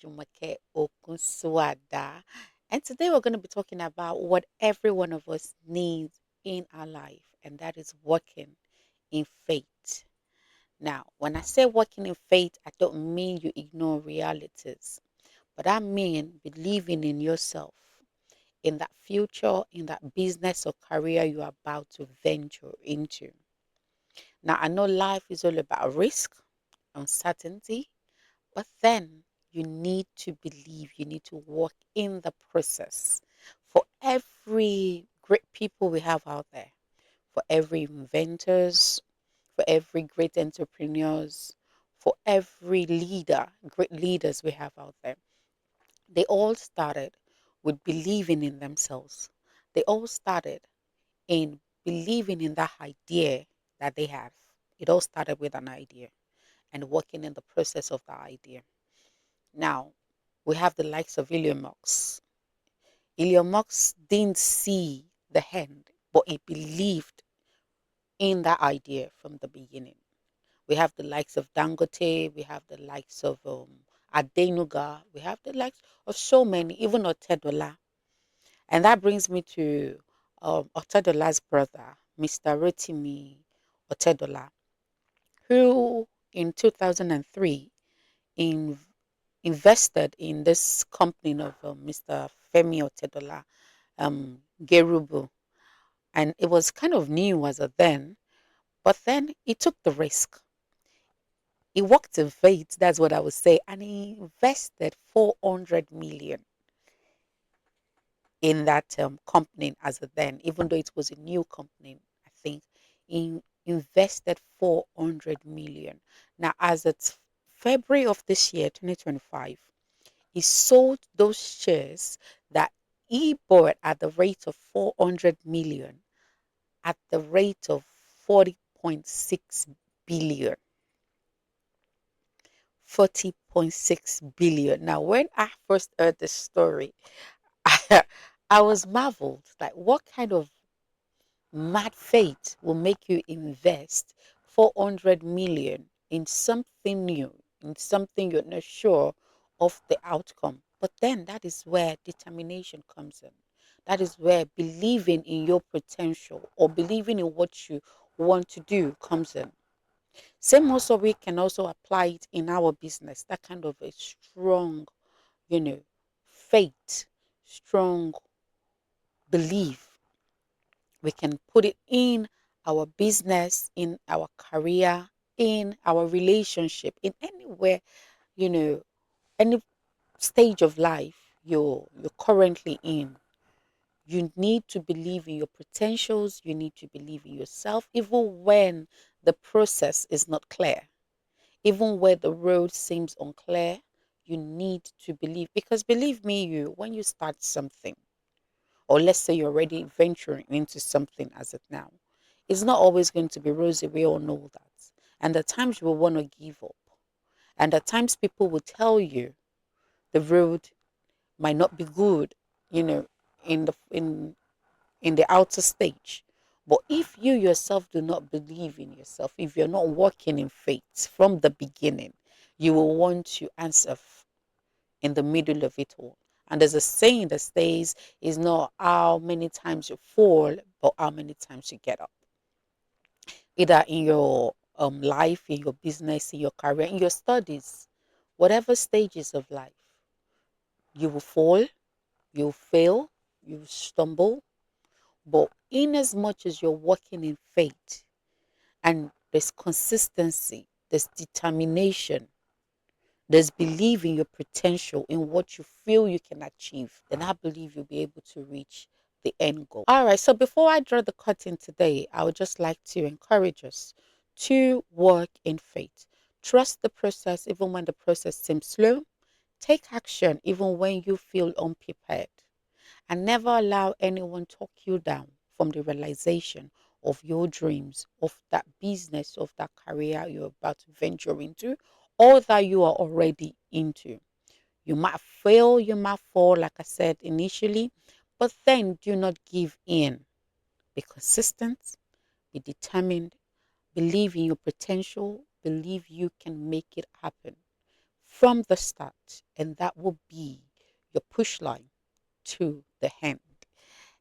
Jumoke Ogunsuada. And today we're going to be talking about what every one of us needs in our life, and that is working in faith. Now, when I say working in faith, I don't mean you ignore realities, but I mean believing in yourself, in that future, in that business or career you are about to venture into. Now, I know life is all about risk, uncertainty, but then you need to believe, you need to walk in the process. For every great people we have out there, for every inventors, for every great entrepreneurs, for every leader, great leaders we have out there, they all started with believing in themselves. They all started in believing in that idea that they have. It all started with an idea and working in the process of that idea. Now, we have the likes of Elon Musk. Elon Musk didn't see the end, but he believed in that idea from the beginning. We have the likes of Dangote, we have the likes of Adenuga, we have the likes of so many, even Otedola. And that brings me to Otedola's brother, Mr. Rotimi Otedola, who in 2003 in invested in this company of Mr. Femi Otedola, Gerubu, and it was kind of new as a then, but then he took the risk. He walked in faith, that's what I would say, and he invested 400 million in that company as a then, even though it was a new company, I think. He invested 400 million. Now, as it's February of this year, 2025, he sold those shares that he bought at the rate of 400 million at the rate of 40.6 billion. 40.6 billion. Now, when I first heard this story, I was marveled. Like, what kind of mad fate will make you invest 400 million in something new, in something you're not sure of the outcome? But then that is where determination comes in. That is where believing in your potential or believing in what you want to do comes in. Same also we can also apply it in our business. That kind of a strong, you know, faith, strong belief. We can put it in our business, in our career, in our relationship, in anywhere, you know, any stage of life you're currently in. You need to believe in your potentials, you need to believe in yourself, even when the process is not clear, even where the road seems unclear. You need to believe, because believe me, you when you start something, or let's say you're already venturing into something as of now, it's not always going to be rosy. We all know that. And at times you will want to give up. And at times people will tell you the road might not be good, you know, in the outer stage. But if you yourself do not believe in yourself, if you're not walking in faith from the beginning, you will want to answer in the middle of it all. And there's a saying that says, it's not how many times you fall, but how many times you get up. Either in your life, in your business, in your career, in your studies, whatever stages of life, you will fall, you'll fail, you will stumble. But in as much as you're walking in faith and there's consistency, there's determination, there's belief in your potential, in what you feel you can achieve, then I believe you'll be able to reach the end goal. All right, so before I draw the curtain today, I would just like to encourage us to work in faith. Trust the process even when the process seems slow. Take action even when you feel unprepared. And never allow anyone talk you down from the realization of your dreams, of that business, of that career you're about to venture into, or that you are already into. You might fail, you might fall, like I said initially, but then do not give in. Be consistent, be determined, believe in your potential, believe you can make it happen. from the start, and that will be your push line to the end.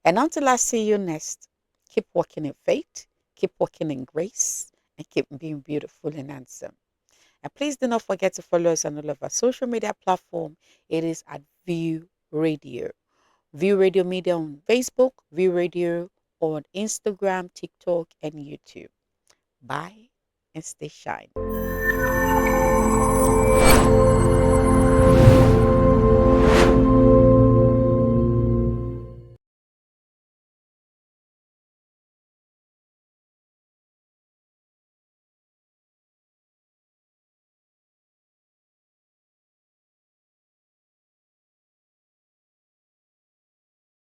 And until I see you next, keep walking in faith, keep walking in grace, and keep being beautiful and handsome. And please do not forget to follow us on all of our social media platform. It is at View Radio. View Radio Media on Facebook, View Radio on Instagram, TikTok, and YouTube. Bye and stay shine.